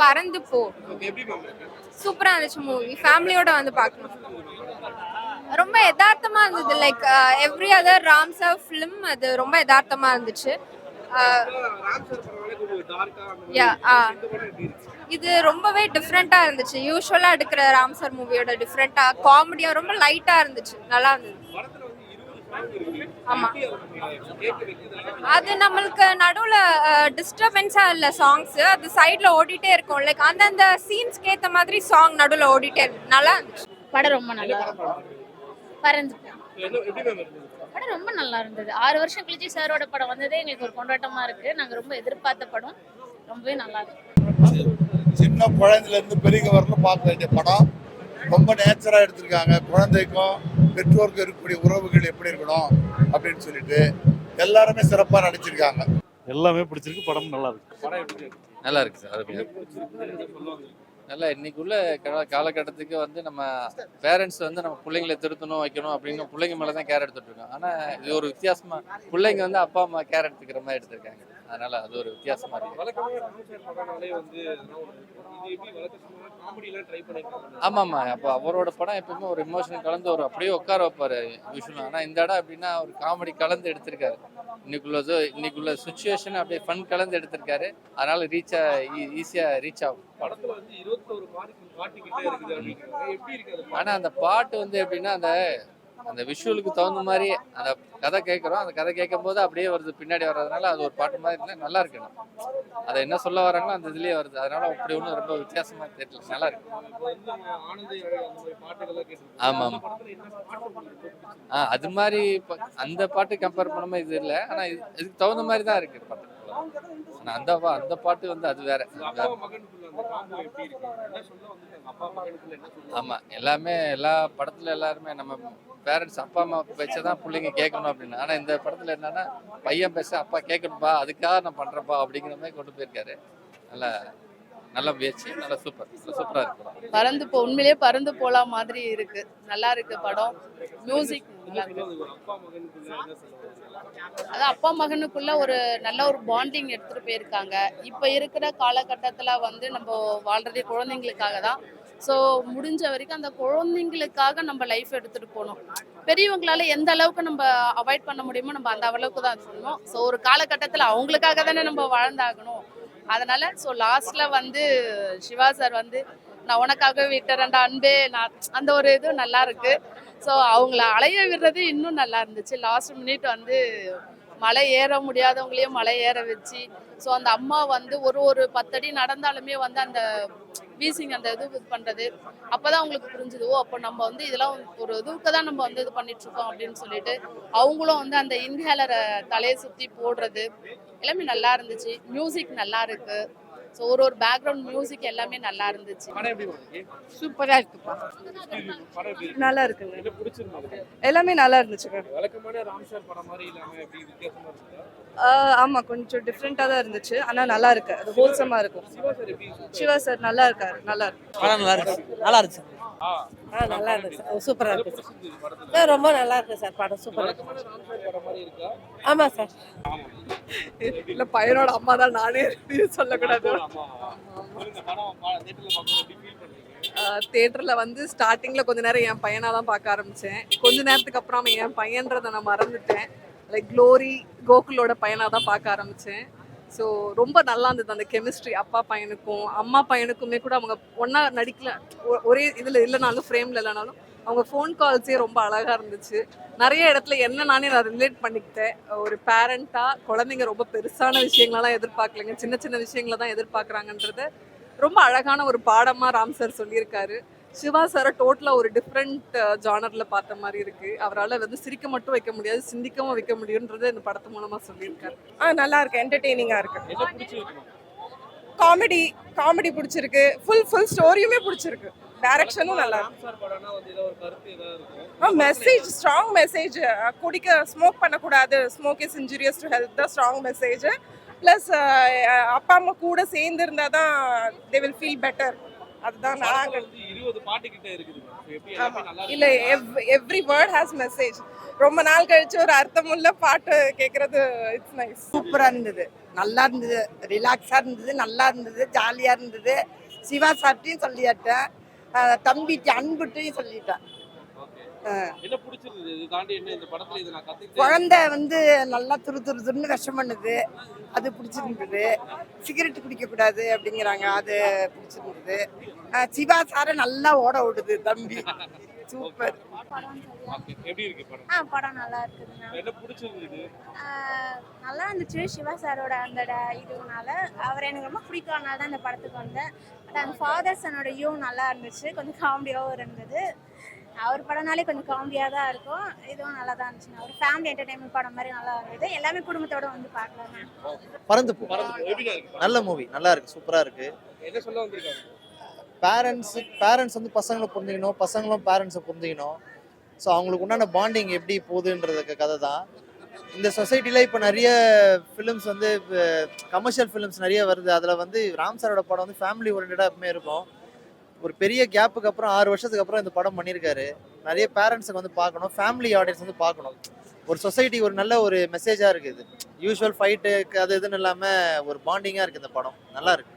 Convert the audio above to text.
பறந்து போ. சூப்பரா இருந்துச்சு மூவி. ஃபேமிலியோட வந்து பார்க்கணும். ரொம்ப யதார்த்தமா இருந்தது. Like every other Ram sir film அது ரொம்ப யதார்த்தமா இருந்துச்சு. இது ரொம்பவே டிஃப்ரெண்டா இருந்துச்சு. யூஸ்வலா எடுக்கிற ராம் சார் மூவியோட டிஃப்ரெண்டா காமெடியா ரொம்ப லைட்டா இருந்துச்சு. நல்லா இருந்தது. ஆமா, அது நம்மளுக்கு நடுவுல டிஸ்டர்பன்ஸா இல்ல சாங்ஸ். அது சைடுல ஓடிட்டே இருக்கும். லைக் அந்தந்த சீன்ஸ்க்கு ஏத்த மாதிரி சாங் நடுவுல ஓடிட்டே இருக்கு. நல்லா இருந்துச்சு. படம் ரொம்ப நல்லா பறந்து படம் ரொம்ப நல்லா இருந்தது. 6 வருஷம் கழிச்சு சாரோட படம் வந்ததே எங்களுக்கு ஒரு கொண்டாட்டமா இருக்கு. நாங்க ரொம்ப எதிர்பார்த்த படம். ரொம்பவே நல்லா இருக்கு. சின்ன குழந்தைல இருந்து பெரியவங்க வரலும் பார்க்க வேண்டிய படம். ரொம்ப நேச்சரா எடுத்திருக்காங்க. குழந்தைக்கும் பெற்றோருக்கும் இருக்கக்கூடிய உறவுகள் எப்படி இருக்கணும் அப்படின்னு சொல்லிட்டு எல்லாருமே சிறப்பா நடிச்சிருக்காங்க. எல்லாமே பிடிச்சிருக்கு. படம் நல்லா இருக்கு. நல்லா இருக்கு சார். நல்லா இன்னைக்குள்ள காலகட்டத்துக்கு வந்து நம்ம பேரண்ட்ஸ் வந்து நம்ம பிள்ளைங்களை திருத்தணும் வைக்கணும் அப்படின்னு பிள்ளைங்க மேலே தான் கேர் எடுத்துட்டு இருக்கோம். ஆனால் இது ஒரு வித்தியாசமா பிள்ளைங்க வந்து அப்பா அம்மா கேர் எடுத்துக்கிற மாதிரி எடுத்திருக்காங்க. அதனால அது ஒரு வித்தியாசமா இருக்கு. ஆமா ஆமா, அப்போ அவரோட படம் எப்பவுமே ஒரு இமோஷன் கலந்து ஒரு அப்படியே உட்கார வைப்பாரு விஷயம். ஆனா இந்த இடம் எப்படின்னா ஒரு காமெடி கலந்து எடுத்திருக்காரு. இன்னைக்குள்ள சுச்சுவேஷன் அப்படியே ஃபன் கலந்து எடுத்திருக்காரு. அதனால ஈஸியா ரீச் ஆகும். படத்துல வந்து 21 பாட்டு கிட்ட இருக்குது. எப்படி இருக்கு? ஆனா அந்த பாட்டு வந்து எப்படின்னா அந்த விஷுவலுக்கு தகுந்த மாதிரி அந்த கதை கேட்குறோம். அந்த கதை கேட்கும் போது அப்படியே வருது, பின்னாடி வர்றதுனால அது ஒரு பாட்டு மாதிரி இருந்தால் நல்லா இருக்கணும். அதை என்ன சொல்ல வராங்களோ அந்த இதுலயே வருது. அதனால அப்படி ஒன்றும் ரொம்ப வித்தியாசமா தெரியல, நல்லா இருக்கு. ஆமா ஆமா, அது மாதிரி அந்த பாட்டு கம்பேர் பண்ணாம இது இல்லை. ஆனா இதுக்கு தகுந்த மாதிரி தான் இருக்கு பாட்டு. ஆனா அந்த பாட்டு வந்து அது வேற. ஆமா, எல்லா படத்துல எல்லாருமே நம்ம பேரண்ட்ஸ் அப்பா அம்மா பேச்சதான் பிள்ளைங்க கேட்கணும் அப்படின்னு. ஆனா இந்த படத்துல என்னன்னா பையன் பேச அப்பா கேட்கணும்பா, அதுக்காக நான் பண்றேன்ப்பா அப்படிங்கிற மாதிரி கொண்டு போயிருக்காரு. நல்ல முயற்சி, நல்லா சூப்பரா இருக்கு. பறந்து உண்மையிலேயே பறந்து போலாம் மாதிரி இருக்கு. நல்லா இருக்கு படம். மியூசிக் அதான் அப்பா மகனுக்குள்ள ஒரு நல்ல ஒரு பாண்டிங் எடுத்துட்டு போயிருக்காங்க. இப்ப இருக்கிற காலகட்டத்துல வந்து நம்ம வாழ்றதே குழந்தைங்களுக்காக தான். ஸோ முடிஞ்ச வரைக்கும் அந்த குழந்தைங்களுக்காக நம்ம லைஃப் எடுத்துட்டு போகணும். பெரியவங்களால எந்த அளவுக்கு நம்ம அவாய்ட் பண்ண முடியுமோ நம்ம அந்த அளவுக்கு தான் சொல்லணும். ஸோ ஒரு காலகட்டத்தில் அவங்களுக்காக தானே நம்ம வாழ்ந்தாகணும். அதனால ஸோ லாஸ்ட்ல வந்து சிவா சார் வந்து நான் உனக்காக விட்டுறேன்டா அன்பே நான் அந்த ஒரு இது நல்லா இருக்கு. ஸோ அவங்கள அலைய விடுறது இன்னும் நல்லா இருந்துச்சு. லாஸ்ட் மினிட் வந்து மலை ஏற முடியாதவங்களையும் மலை ஏற வச்சு, ஸோ அந்த அம்மா வந்து ஒரு 10 அடி நடந்தாலுமே வந்து அந்த வீசிங் அந்த இது பண்ணுறது அப்போதான் அவங்களுக்கு புரிஞ்சுது. அப்போ நம்ம வந்து இதெல்லாம் ஒரு இதுக்கு தான் நம்ம வந்து இது பண்ணிட்டு இருக்கோம் அப்படின்னு சொல்லிட்டு அவங்களும் வந்து அந்த இன்ஹேலரை தலையை சுற்றி போடுறது எல்லாமே நல்லா இருந்துச்சு. மியூசிக் நல்லா இருக்கு. ஸோ ஒரு பேக்ரவுண்ட் மியூசிக் எல்லாமே நல்லா இருந்துச்சு. சூப்பரா இருக்குப்பா. நல்லா இருக்குங்க. எல்லாமே நல்லா இருந்துச்சுங்க. ஆமா, கொஞ்சம் டிஃப்ரெண்டா தான் இருந்துச்சு. ஆனா நல்லா இருக்கு. அது ஹோல்சமா இருக்கும். சிவா சார் நல்லா இருக்காரு. நல்லா இருக்கு. நல்லா இருந்துச்சு. நல்லா இருந்துச்சு. சூப்பரா இருக்கு. ரொம்ப நல்லா இருக்கு சார். படம் சூப்பரா இருக்கு. ஆமா சார். இல்ல பையனோட அம்மா தான், நானே சொல்லக்கூடாது. தியேட்டர்ல வந்து ஸ்டார்டிங்ல கொஞ்ச நேரம் என் பையனா தான் பார்க்க ஆரம்பிச்சேன். கொஞ்ச நேரத்துக்கு அப்புறம் என் பையன்றதை நான் மறந்துட்டேன். லைக் க்ளோரி கோகுலோட பையனா தான் பார்க்க ஆரம்பிச்சேன். ஸோ ரொம்ப நல்லா இருந்தது அந்த கெமிஸ்ட்ரி. அப்பா பையனுக்கும் அம்மா பையனுக்குமே கூட அவங்க ஒன்றா நடிக்கல, ஒரே இதில் இல்லைனாலும் ஃப்ரேமில் இல்லைனாலும் அவங்க ஃபோன் கால்ஸே ரொம்ப அழகாக இருந்துச்சு. நிறைய இடத்துல நானே நான் ரிலேட் பண்ணிக்கிட்டேன். ஒரு பேரண்ட்டாக குழந்தைங்க ரொம்ப பெருசான விஷயங்களெல்லாம் எதிர்பார்க்கலைங்க, சின்ன சின்ன விஷயங்களை தான் எதிர்பார்க்குறாங்கன்றது ரொம்ப அழகான ஒரு பாடமாக ராம் சார் சொல்லியிருக்காரு. சிவா சாரை டோட்டலாக ஒரு டிஃப்ரெண்ட் ஜானரில் பார்த்த மாதிரி இருக்குது. அவரால் வந்து சிரிக்க மட்டும் வைக்க முடியாது, சிந்திக்கவும் வைக்க முடியுன்றது இந்த படத்து மூலமாக சொல்லியிருக்காரு. நல்லா இருக்கு. என்டர்டெய்னிங்காக இருக்கு. காமெடி பிடிச்சிருக்கு. ஃபுல் ஸ்டோரியுமே பிடிச்சிருக்கு. டைரக்ஷனும் நல்லா இருக்கு. Message, strong message. ஸ்மோக் பண்ணக்கூடாது, smoke is injurious to health, the strong message. Plus அப்பா அம்மா கூட சேர்ந்து இருந்தால் தான் தே வில் ஃபீல் பெட்டர். அதுதான் நாங்கள் 20 பாட்டு கிட்ட இருக்குது. இல்லை, எவ்ரி வேர்ட் ஹேஸ் மெசேஜ். ரொம்ப நாள் கழிச்சு ஒரு அர்த்தமுள்ள பாட்டு கேட்கறது இட்ஸ் நைஸ். சூப்பரா இருந்தது. நல்லா இருந்தது, ரிலாக்ஸாக இருந்தது, நல்லா இருந்தது, ஜாலியாக இருந்தது. சிவா சார்ட்டையும் சொல்லிட்டேன், தம்பிட்டு அன்புட்டையும் சொல்லிட்டேன். என்ன பிடிச்சிருந்தது இது தாண்டி என்ன இந்த படத்துல இது நான் கத்துக்கிட்டேன் குழந்தை வந்து நல்லா துருன்னு விஷம் பண்ணுது, அது பிடிச்சிருந்தது. சிகரெட் குடிக்கக்கூடாது அப்படிங்கிறாங்க, அது பிடிச்சிருந்தது. சிவா சாரை நல்லா ஓட விடுது தம்பி, சூப்பர். எப்படி இருக்கு படம் படம் நல்லா இருக்குதுண்ணா. என்ன பிடிச்சிருந்தது நல்லா இருந்துச்சு. சிவா சாரோட அந்த இதுனால அவர் எனக்கு ரொம்ப பிடிக்காதனால தான் இந்த படத்துக்கு வந்தேன். பட் அந்த ஃபாதர் சனோட நல்லா இருந்துச்சு, கொஞ்சம் காமெடியாகவும் இருந்தது. அவர் படம்னாலே கொஞ்சம் காமெடியாக தான் இருக்கும், இதுவும் நல்லா தான் இருந்துச்சு. ஒரு ஃபேமிலி என்டர்டைன்மெண்ட் படம் மாதிரி நல்லா இருந்தது. எல்லாமே குடும்பத்தோட வந்து பார்க்கலாம். பறந்து போ எப்படிடா இருக்கு நல்ல மூவி, நல்லா இருக்கு, சூப்பரா இருக்கு. என்ன சொல்ல வந்திருக்காங்க பேரண்ட்ஸ் வந்து பசங்களை புரிஞ்சுக்கணும், பசங்களும் பேரண்ட்ஸை புரிஞ்சுக்கணும். ஸோ அவங்களுக்கு உண்டான பாண்டிங் எப்படி போகுதுன்றதுக்கு கதை தான். இந்த சொசைட்டியில் இப்போ நிறைய ஃபிலிம்ஸ் வந்து கமர்ஷியல் ஃபிலிம்ஸ் நிறைய வருது. அதில் வந்து ராம் சாரோட படம் வந்து ஃபேமிலி ஓரியன்டாக எப்பவுமே இருக்கும். ஒரு பெரிய கேப்புக்கு அப்புறம் 6 வருஷத்துக்கு அப்புறம் இந்த படம் பண்ணியிருக்காரு. நிறைய பேரண்ட்ஸுக்கு வந்து பார்க்கணும், ஃபேமிலி ஆடியன்ஸ் வந்து பார்க்கணும். ஒரு சொசைட்டி ஒரு நல்ல ஒரு மெசேஜாக இருக்குது. யூஸ்வல் ஃபைட்டு அது இதுன்னு இல்லாமல் ஒரு பாண்டிங்காக இருக்குது இந்த படம், நல்லா இருக்கு.